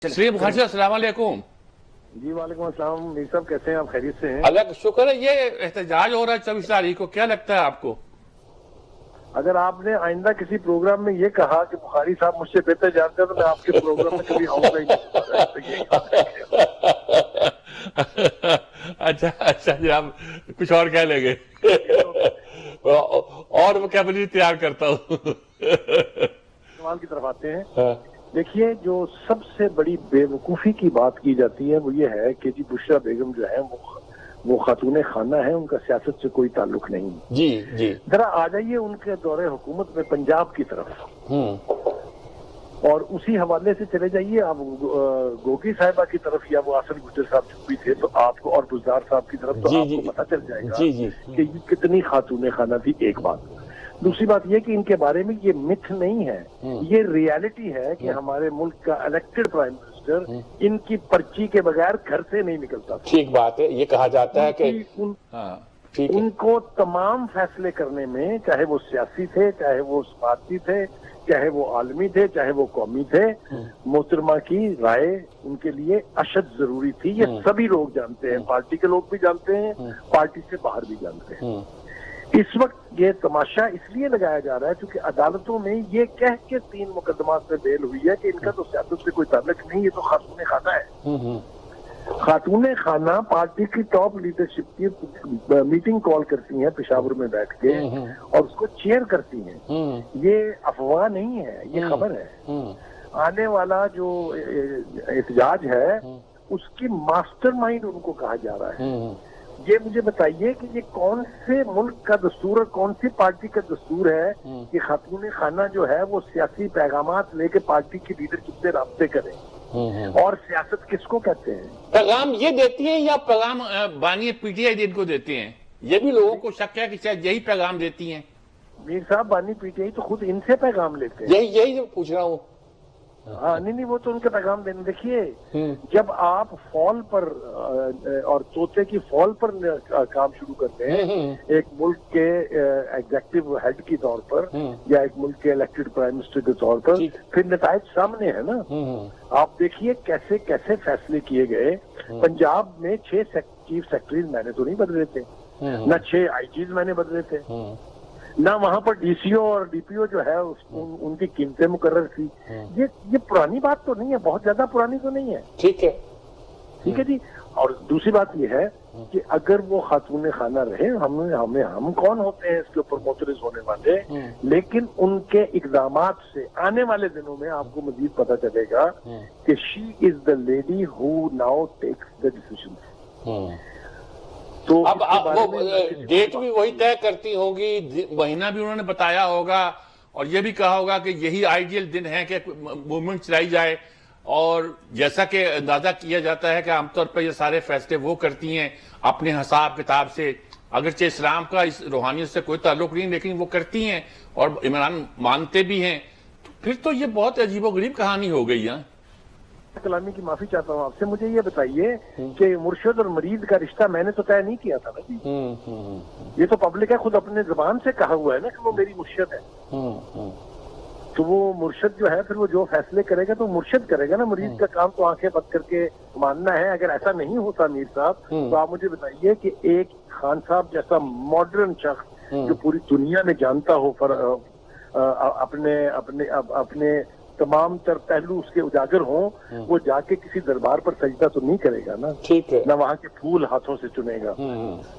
श्री बुखारी साहब अस्सलाम वालेकुम। जी वालेकुम अस्सलाम। मीर साहब कैसे हैं आप? खैरियत से हैं? अल्लाह का शुक्र है। ये एहतजाज हो रहा है 24 तारीख को, क्या लगता है आपको? अगर आपने आइंदा किसी प्रोग्राम में ये कहा कि बुखारी साहब मुझसे बेहतर जानते हैं तो मैं आपके प्रोग्राम में कभी आऊंगा ही नहीं। अच्छा जी, आप कुछ और कह लेंगे। और मैं कैबिनेट तैयार करता हूँ। सवाल की तरफ आते हैं। देखिए, जो सबसे बड़ी बेवकूफ़ी की बात की जाती है वो ये है कि जी बुशरा बेगम जो है वो खातून खाना है, उनका सियासत से कोई ताल्लुक नहीं। जी जी। जरा आ जाइए उनके दौरे हुकूमत में पंजाब की तरफ और उसी हवाले से चले जाइए आप गोगी साहिबा की तरफ या वो आसन गुजर साहब जो भी थे तो आपको, और बुजदार साहब की तरफ, तो आपको पता चल जाएगा कि ये कितनी खातून खाना थी। एक बात। दूसरी बात ये कि इनके बारे में ये मिथ नहीं है, ये रियलिटी है कि हमारे मुल्क का इलेक्टेड प्राइम मिनिस्टर इनकी पर्ची के बगैर घर से नहीं निकलता। ठीक बात है। ये कहा जाता है कि उनको तमाम फैसले करने में, चाहे वो सियासी थे, चाहे वो सफारती थे, चाहे वो आलमी थे, चाहे वो कौमी थे, मोहतरमा की राय उनके लिए अशद जरूरी थी। ये सभी लोग जानते हैं, पार्टी के लोग भी जानते हैं, पार्टी से बाहर भी जानते हैं। इस वक्त ये तमाशा इसलिए लगाया जा रहा है क्योंकि अदालतों में ये कह के 3 मुकदमात में बेल हुई है कि इनका तो सियासत से कोई ताल्लुक नहीं, ये तो खातून खाना है। खातून खाना पार्टी की टॉप लीडरशिप की मीटिंग कॉल करती हैं पेशावर में बैठ के और उसको चेयर करती हैं। ये अफवाह नहीं है, ये खबर है। आने वाला जो एहतजाज है उसकी मास्टरमाइंड उनको कहा जा रहा है। ये मुझे बताइए कि ये कौन से मुल्क का दस्तूर और कौन सी पार्टी का दस्तूर है कि खातून खाना जो है वो सियासी पैगामात लेके पार्टी की लीडरशिप से राब्ते करें। और सियासत किसको कहते हैं? पैगाम ये देती है या पैगाम बानी पीटीआई इनको देती हैं? ये भी लोगों को शक है कि शायद यही पैगाम देती हैं। मीर साहब, बानी पीटीआई तो खुद इनसे पैगाम लेते हैं। यही जो पूछ रहा हूँ। हाँ, नहीं, वो तो उनके पैगाम देने। देखिए, जब आप फॉल पर और तोते की फॉल पर काम शुरू करते हैं एक मुल्क के एग्जेक्टिव हेड के तौर पर या एक मुल्क के इलेक्टेड प्राइम मिनिस्टर के तौर पर, फिर नतायज सामने है ना। आप देखिए कैसे कैसे फैसले किए गए। पंजाब में 6 चीफ सेक्रेटरीज मैंने तो नहीं बदले थे, न 6 आईजीज मैंने बदले थे, ना वहां पर डीसीओ और डीपीओ जो है उनकी कीमतें मुकर्रर थी। ये पुरानी बात तो नहीं है, बहुत ज्यादा पुरानी तो नहीं है। ठीक है जी। और दूसरी बात ये है कि अगर वो खातून खाना रहे, हम कौन होते हैं इसके ऊपर मोतरज होने वाले, लेकिन उनके इकदामात से आने वाले दिनों में आपको मजीद पता चलेगा कि she is the lady who now takes the decision. तो अब वो डेट भी वही तय करती होगी, महीना भी उन्होंने बताया होगा और ये भी कहा होगा कि यही आइडियल दिन है कि मूवमेंट चलाई जाए। और जैसा कि अंदाजा किया जाता है कि आमतौर पर ये सारे फैसले वो करती हैं अपने हिसाब किताब से, अगरचे इस्लाम का इस रूहानियत से कोई ताल्लुक नहीं, लेकिन वो करती हैं और इमरान मानते भी हैं। फिर तो ये बहुत अजीबोगरीब कहानी हो गई है। कलामी की माफी चाहता हूँ आपसे। मुझे ये बताइए कि मुर्शिद और मरीद का रिश्ता मैंने तो तय नहीं किया था ना जी। ये तो पब्लिक है, खुद अपने जुबान से कहा हुआ है ना कि वो मेरी मुर्शिद है। तो वो मुर्शिद जो है फिर वो जो फैसले करेगा तो मुर्शिद करेगा ना। मरीज का काम तो आंखें बंद करके मानना है। अगर ऐसा नहीं होता मीर साहब, तो आप मुझे बताइए कि एक खान साहब जैसा मॉडर्न शख्स जो पूरी दुनिया में जानता हो पर अपने तमाम तर पहलू उसके उजागर हों, वो जाके किसी दरबार पर सजदा तो नहीं करेगा ना। ठीक है ना, वहां के फूल हाथों से चुनेगा।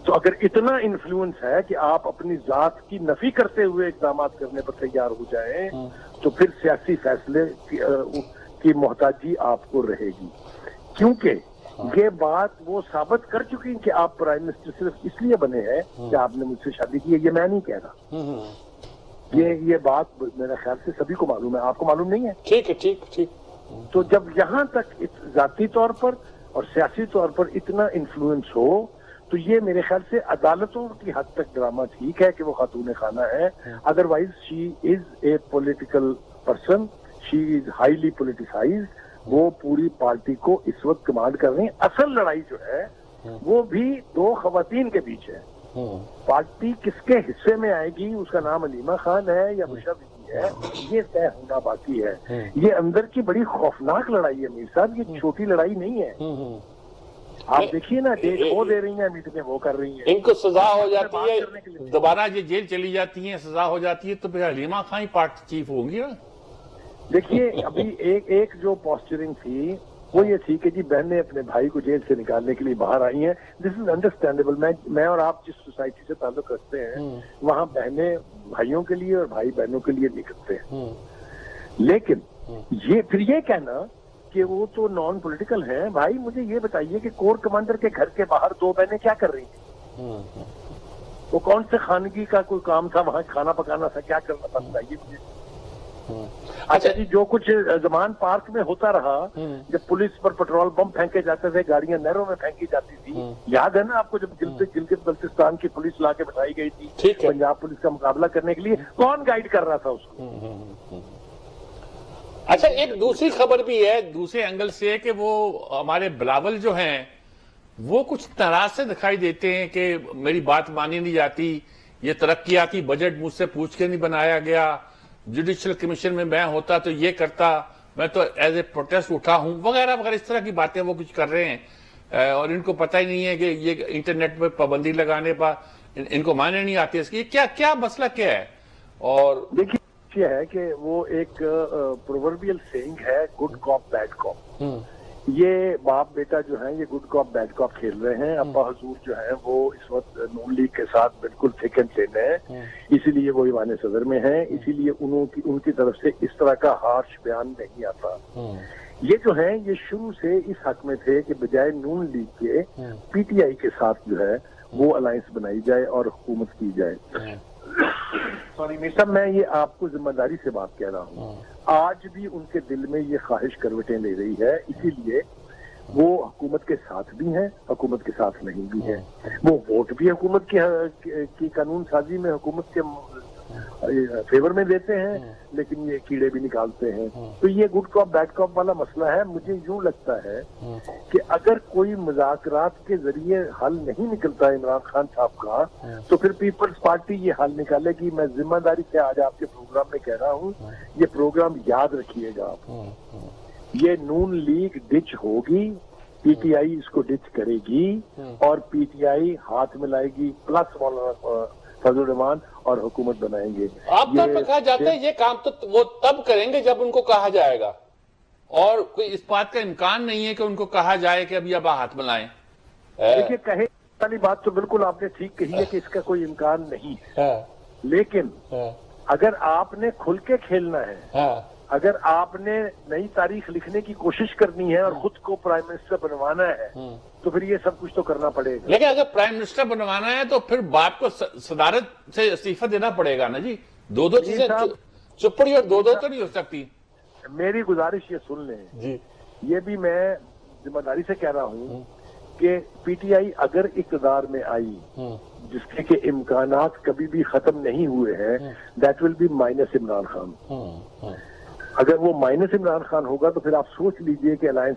तो अगर इतना इन्फ्लुएंस है कि आप अपनी जात की नफी करते हुए इक़दाम करने पर तैयार हो जाएं, तो फिर सियासी फैसले की मोहताजी आपको रहेगी। क्योंकि ये बात वो साबित कर चुकी है कि आप प्राइम मिनिस्टर सिर्फ इसलिए बने हैं कि आपने मुझसे शादी की है। ये मैं नहीं कह रहा, ये बात मेरे ख्याल से सभी को मालूम है। आपको मालूम नहीं है? ठीक। तो जब यहाँ तक जाती तौर पर और सियासी तौर पर इतना इन्फ्लुएंस हो, तो ये मेरे ख्याल से अदालतों की हद तक ड्रामा ठीक है कि वो खातून खाना है। Otherwise she is a political person, she is highly politicized. वो पूरी पार्टी को इस वक्त कमांड कर रही है। असल लड़ाई जो है वो भी 2 खवातीन के बीच है। पार्टी किसके हिस्से में आएगी, उसका नाम अलीमा खान है या बुशरा बीबी ہے یہ طے ہونا باقی ہے. یہ اندر کی بڑی خوفناک لڑائی ہے میر صاحب, یہ چھوٹی لڑائی نہیں ہے. آپ دیکھیے نا, ڈیٹ وہ دے رہی ہیں, میٹنگیں وہ کر رہی ہیں. ان کو سزا ہو جاتی ہے, دوبارہ یہ جیل چلی جاتی ہیں, سزا ہو جاتی ہے, تو پھر حلیمہ خان پارٹی چیف ہوں گی نا. دیکھیے ابھی ایک جو پوسچرنگ تھی وہ یہ تھی کہ جی بہنیں اپنے بھائی کو جیل سے نکالنے کے لیے باہر آئی ہیں. دس از انڈرسٹینڈیبل. میں اور آپ جس سوسائٹی سے تعلق رکھتے ہیں وہاں بہنیں بھائیوں کے لیے اور بھائی بہنوں کے لیے نکلتے ہیں. لیکن پھر یہ کہنا کہ وہ تو نان پولیٹیکل ہیں, بھائی مجھے یہ بتائیے کہ کور کمانڈر کے گھر کے باہر دو بہنیں کیا کر رہی تھیں؟ وہ کون سے خانگی کا کوئی کام تھا, وہاں کھانا پکانا تھا, کیا کرنا تھا بتائیے مجھے. اچھا جی, جو کچھ زمان پارک میں ہوتا رہا جب پولیس پر پیٹرول بم پھینکے جاتے تھے, گاڑیاں نہروں میں پھینکی جاتی تھی, یاد ہے نا آپ کو جب گلگت بلتستان کی پولیس لا کے بٹھائی گئی تھی پنجاب پولیس کا مقابلہ کرنے کے لیے, کون گائیڈ کر رہا تھا اس کو؟ اچھا, ایک دوسری خبر بھی ہے دوسرے اینگل سے کہ وہ ہمارے بلاول جو ہیں وہ کچھ ناراض سے دکھائی دیتے ہیں کہ میری بات مانی نہیں جاتی, یہ ترقیاتی بجٹ مجھ سے پوچھ کے نہیں بنایا گیا, جوڈیشل کمیشن میں ہوتا تو یہ کرتا, میں تو ایز اے پروٹیسٹ اٹھا ہوں, وغیرہ وغیرہ اس طرح کی باتیں وہ کچھ کر رہے ہیں. اور ان کو پتہ ہی نہیں ہے کہ یہ انٹرنیٹ پہ پابندی لگانے پر ان کو معنی نہیں آتی اس کی. کیا مسئلہ کیا ہے؟ اور دیکھیے یہ ہے کہ وہ ایک پرووربیل سینگ ہے, گڈ کاپ بیڈ کاپ. یہ باپ بیٹا جو ہیں یہ گڈ کاپ بیڈ کاپ کھیل رہے ہیں. ابا حضور جو ہیں وہ اس وقت نون لیگ کے ساتھ بالکل تھک اینڈ تھن ہیں, اسی لیے وہ ایوان صدر میں ہیں, اسی لیے ان کی طرف سے اس طرح کا ہارش بیان نہیں آتا. یہ جو ہیں یہ شروع سے اس حق میں تھے کہ بجائے نون لیگ کے پی ٹی آئی کے ساتھ جو ہے وہ الائنس بنائی جائے اور حکومت کی جائے. سوری میر صاحب, میں یہ آپ کو ذمہ داری سے بات کہہ رہا ہوں, آج بھی ان کے دل میں یہ خواہش کروٹیں لے رہی ہے, اسی لیے وہ حکومت کے ساتھ بھی ہیں, حکومت کے ساتھ نہیں بھی ہیں. وہ ووٹ بھی حکومت کی قانون سازی میں حکومت کے فیور میں دیتے ہیں, لیکن یہ کیڑے بھی نکالتے ہیں. تو یہ گڈ کاپ بیڈ کاپ والا مسئلہ ہے. مجھے یوں لگتا ہے کہ اگر کوئی مذاکرات کے ذریعے حل نہیں نکلتا عمران خان صاحب کا, تو پھر پیپلز پارٹی یہ حل نکالے گی. میں ذمہ داری سے آج آپ کے پروگرام میں کہہ رہا ہوں, یہ پروگرام یاد رکھیے گا آپ. یہ نون لیگ ڈچ ہوگی, پی ٹی آئی اس کو ڈچ کرے گی, اور پی ٹی آئی ہاتھ میں لائے گی پلس مولانا فضل الرحمان اور حکومت بنائیں گے. آپ طور پر کہا جاتا ہے یہ کام تو وہ تب کریں گے جب ان کو کہا جائے گا, اور کوئی اس بات کا امکان نہیں ہے کہ ان کو کہا جائے کہ اب ہاتھ ملائیں. دیکھیے کہے والی بات تو بالکل آپ نے ٹھیک کہی ہے کہ اس کا کوئی امکان نہیں ہے, لیکن اگر آپ نے کھل کے کھیلنا ہے, اگر آپ نے نئی تاریخ لکھنے کی کوشش کرنی ہے اور خود کو پرائم منسٹر بنوانا ہے, تو پھر یہ سب کچھ تو کرنا پڑے گا. لیکن اگر پرائم منسٹر بنوانا ہے تو پھر باپ کو صدارت سے استعفیٰ دینا پڑے گا نا جی. دو چیزیں چپڑی اور دو تو نہیں ہو سکتی. میری گزارش یہ سن لیں جی, یہ بھی میں ذمہ داری سے کہہ رہا ہوں کہ پی ٹی آئی اگر اقتدار میں آئی, جس کے کہ امکانات کبھی بھی ختم نہیں ہوئے ہیں, that will be minus Imran Khan. اگر وہ مائنس عمران خان ہوگا تو پھر آپ سوچ لیجئے کہ الائنس